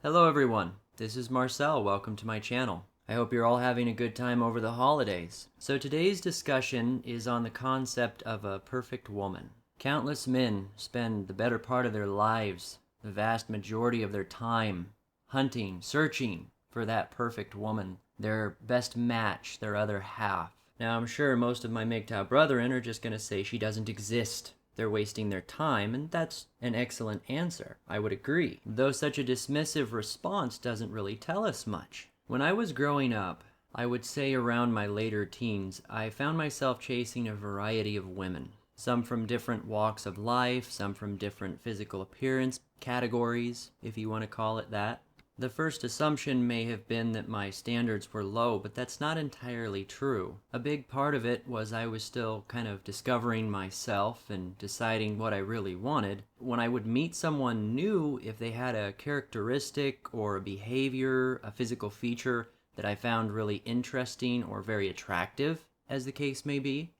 Hello everyone, this is Marcel. Welcome to my channel. I hope you're all having a good time over the holidays. So today's discussion is on the concept of a perfect woman. Countless men spend the better part of their lives, the vast majority of their time, hunting, searching for that perfect woman, their best match, their other half. Now I'm sure most of my MGTOW brethren are just going to say she doesn't exist. They're wasting their time, and that's an excellent answer. I would agree, though such a dismissive response doesn't really tell us much. When I was growing up, I would say around my later teens, I found myself chasing a variety of women. Some from different walks of life, some from different physical appearance categories, if you want to call it that. The first assumption may have been that my standards were low, but that's not entirely true. A big part of it was I was still kind of discovering myself and deciding what I really wanted. When I would meet someone new, if they had a characteristic or a behavior, a physical feature that I found really interesting or very attractive, as the case may be,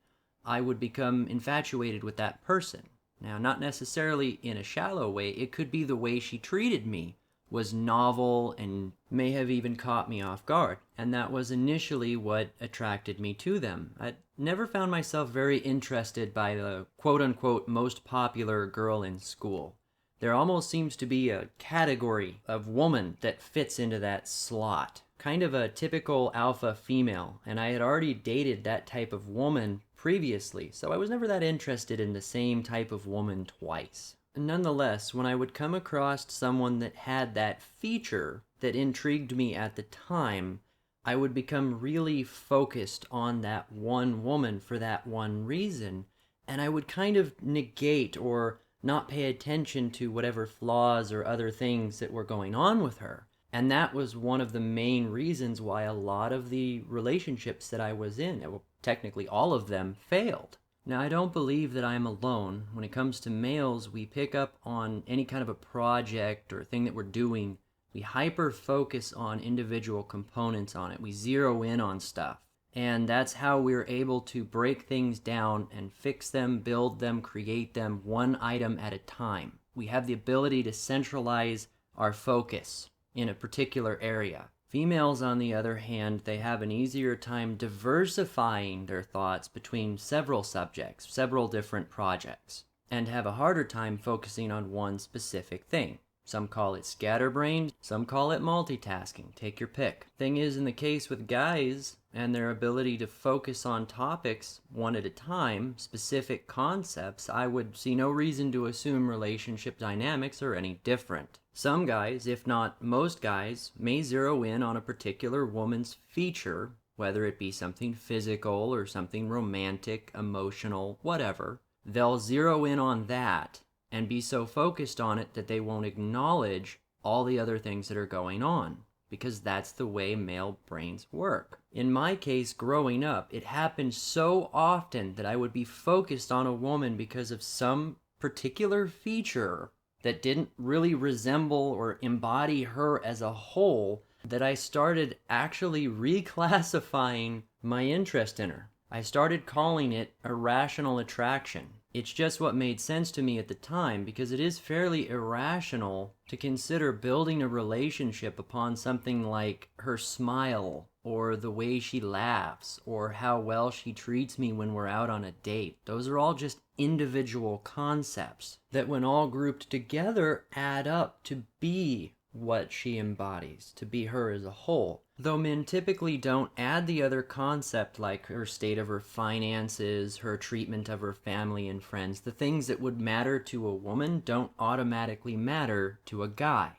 I would become infatuated with that person. Now, not necessarily in a shallow way, it could be the way she treated me was novel and may have even caught me off guard. And that was initially what attracted me to them. I never found myself very interested by the quote-unquote most popular girl in school. There almost seems to be a category of woman that fits into that slot. Kind of a typical alpha female, and I had already dated that type of woman previously, so I was never that interested in the same type of woman twice. Nonetheless, when I would come across someone that had that feature that intrigued me at the time, I would become really focused on that one woman for that one reason, and I would kind of negate or not pay attention to whatever flaws or other things that were going on with her. And that was one of the main reasons why a lot of the relationships that I was in, well, technically all of them, failed. Now, I don't believe that I'm alone. When it comes to males, we pick up on any kind of a project or thing that we're doing. We hyper-focus on individual components on it. We zero in on stuff. And that's how we're able to break things down and fix them, build them, create them one item at a time. We have the ability to centralize our focus in a particular area. Females, on the other hand, they have an easier time diversifying their thoughts between several subjects, several different projects, and have a harder time focusing on one specific thing. Some call it scatterbrained, some call it multitasking. Take your pick. Thing is, in the case with guys and their ability to focus on topics one at a time, specific concepts, I would see no reason to assume relationship dynamics are any different. Some guys, if not most guys, may zero in on a particular woman's feature, whether it be something physical or something romantic, emotional, whatever. They'll zero in on that and be so focused on it that they won't acknowledge all the other things that are going on, because that's the way male brains work. In my case, growing up, it happened so often that I would be focused on a woman because of some particular feature that didn't really resemble or embody her as a whole, that I started actually reclassifying my interest in her. I started calling it irrational attraction. It's just what made sense to me at the time, because it is fairly irrational to consider building a relationship upon something like her smile, or the way she laughs, or how well she treats me when we're out on a date. Those are all just individual concepts that, when all grouped together, add up to be what she embodies, to be her as a whole. Though men typically don't add the other concept, like her state of her finances, her treatment of her family and friends. The things that would matter to a woman don't automatically matter to a guy.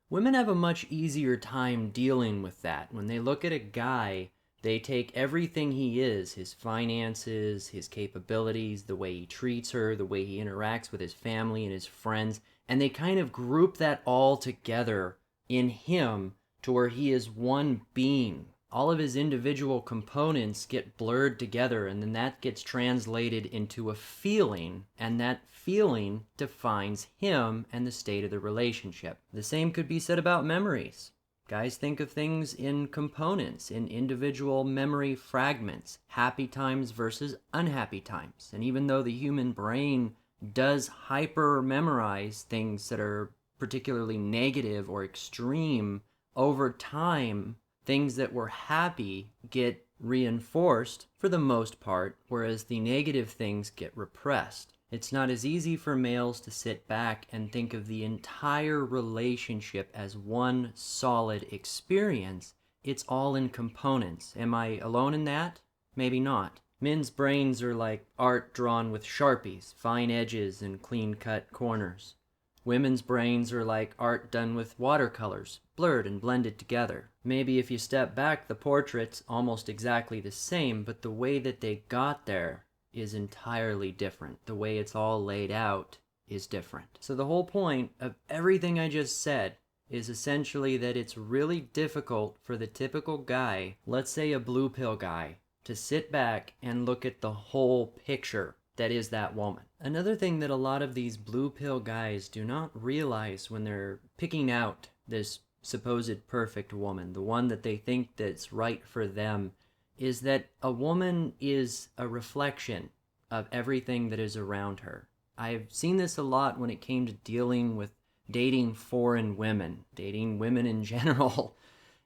Women have a much easier time dealing with that. When they look at a guy, they take everything he is, his finances, his capabilities, the way he treats her, the way he interacts with his family and his friends, and they kind of group that all together in him to where he is one being. All of his individual components get blurred together, and then that gets translated into a feeling, and that feeling defines him and the state of the relationship. The same could be said about memories. Guys think of things in components, in individual memory fragments, happy times versus unhappy times. And even though the human brain does hyper memorize things that are particularly negative or extreme, over time, things that were happy get reinforced for the most part, whereas the negative things get repressed. It's not as easy for males to sit back and think of the entire relationship as one solid experience. It's all in components. Am I alone in that? Maybe not. Men's brains are like art drawn with Sharpies, fine edges and clean-cut corners. Women's brains are like art done with watercolors, blurred and blended together. Maybe if you step back, the portrait's almost exactly the same, but the way that they got there is entirely different. The way it's all laid out is different. So the whole point of everything I just said is essentially that it's really difficult for the typical guy, let's say a blue pill guy, to sit back and look at the whole picture that is that woman. Another thing that a lot of these blue pill guys do not realize when they're picking out this supposed perfect woman, the one that they think that's right for them, is that a woman is a reflection of everything that is around her. I've seen this a lot when it came to dealing with dating foreign women, dating women in general,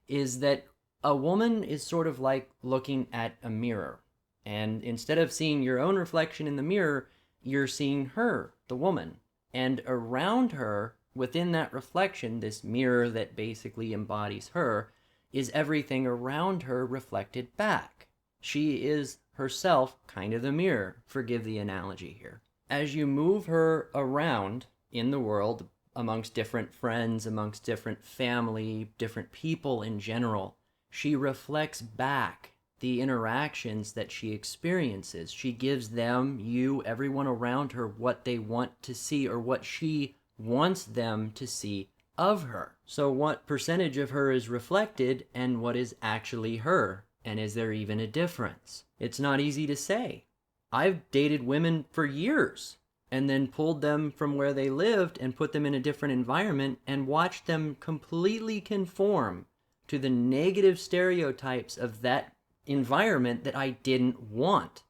is that a woman is sort of like looking at a mirror. And instead of seeing your own reflection in the mirror, you're seeing her, the woman. And around her, within that reflection, this mirror that basically embodies her, is everything around her reflected back. She is herself kind of the mirror, forgive the analogy here. As you move her around in the world, amongst different friends, amongst different family, different people in general, she reflects back the interactions that she experiences. She gives them, you, everyone around her, what they want to see or what she wants them to see of her. So what percentage of her is reflected and what is actually her? And is there even a difference? It's not easy to say. I've dated women for years and then pulled them from where they lived and put them in a different environment and watched them completely conform to the negative stereotypes of that environment that I didn't want.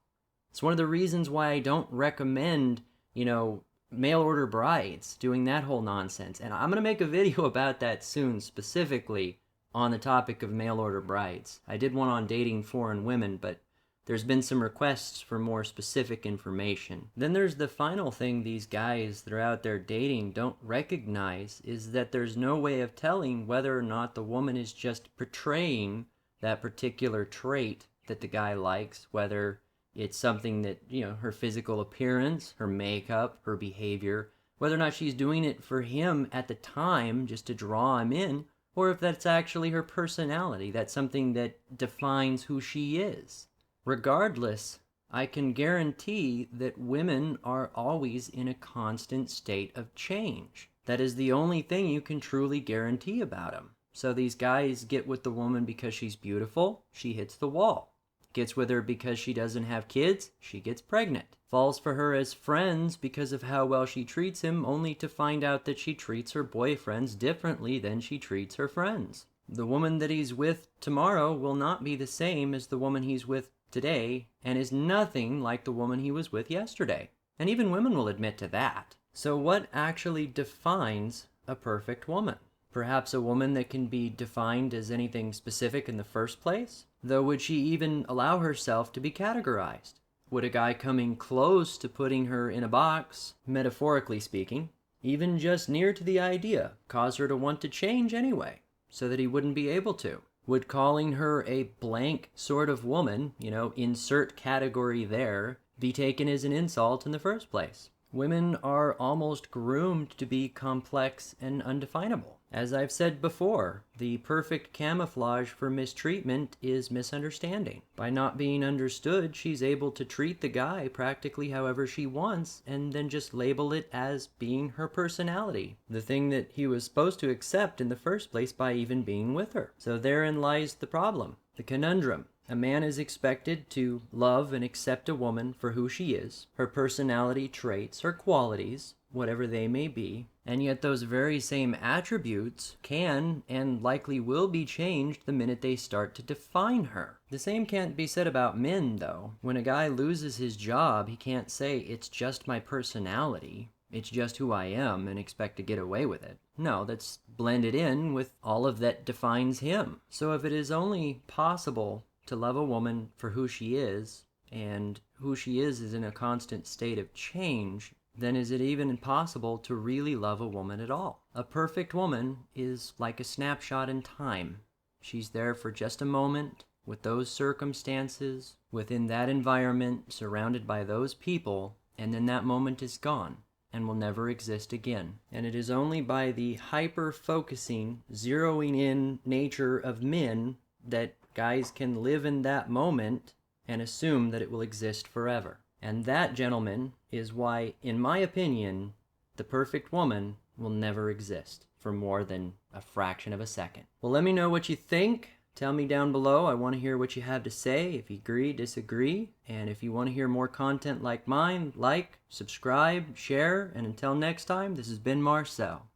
It's one of the reasons why I don't recommend, mail order brides, doing that whole nonsense. And I'm going to make a video about that soon, specifically on the topic of mail order brides. I did one on dating foreign women, but there's been some requests for more specific information. Then there's the final thing these guys that are out there dating don't recognize, is that there's no way of telling whether or not the woman is just portraying that particular trait that the guy likes, whether it's something that, her physical appearance, her makeup, her behavior, whether or not she's doing it for him at the time just to draw him in, or if that's actually her personality, that's something that defines who she is. Regardless, I can guarantee that women are always in a constant state of change. That is the only thing you can truly guarantee about them. So these guys get with the woman because she's beautiful, she hits the wall. Gets with her because she doesn't have kids, she gets pregnant. Falls for her as friends because of how well she treats him, only to find out that she treats her boyfriends differently than she treats her friends. The woman that he's with tomorrow will not be the same as the woman he's with today, and is nothing like the woman he was with yesterday. And even women will admit to that. So what actually defines a perfect woman? Perhaps a woman that can be defined as anything specific in the first place? Though would she even allow herself to be categorized? Would a guy coming close to putting her in a box, metaphorically speaking, even just near to the idea, cause her to want to change anyway, so that he wouldn't be able to? Would calling her a blank sort of woman, insert category there, be taken as an insult in the first place? Women are almost groomed to be complex and undefinable. As I've said before, the perfect camouflage for mistreatment is misunderstanding. By not being understood, she's able to treat the guy practically however she wants and then just label it as being her personality, the thing that he was supposed to accept in the first place by even being with her. So therein lies the problem, the conundrum. A man is expected to love and accept a woman for who she is, her personality traits, her qualities, whatever they may be, and yet those very same attributes can and likely will be changed the minute they start to define her. The same can't be said about men, though. When a guy loses his job, he can't say, "It's just my personality." it's just who I am and expect to get away with it. No, that's blended in with all of that defines him. So if it is only possible to love a woman for who she is, and who she is in a constant state of change, then is it even possible to really love a woman at all? A perfect woman is like a snapshot in time. She's there for just a moment, with those circumstances, within that environment, surrounded by those people, and then that moment is gone and will never exist again. And it is only by the hyper-focusing, zeroing in nature of men that guys can live in that moment and assume that it will exist forever. And that, gentlemen, is why, in my opinion, the perfect woman will never exist for more than a fraction of a second. Well, let me know what you think. Tell me down below. I want to hear what you have to say, if you agree, disagree. And if you want to hear more content like mine, like, subscribe, share, and until next time, this has been Marcel.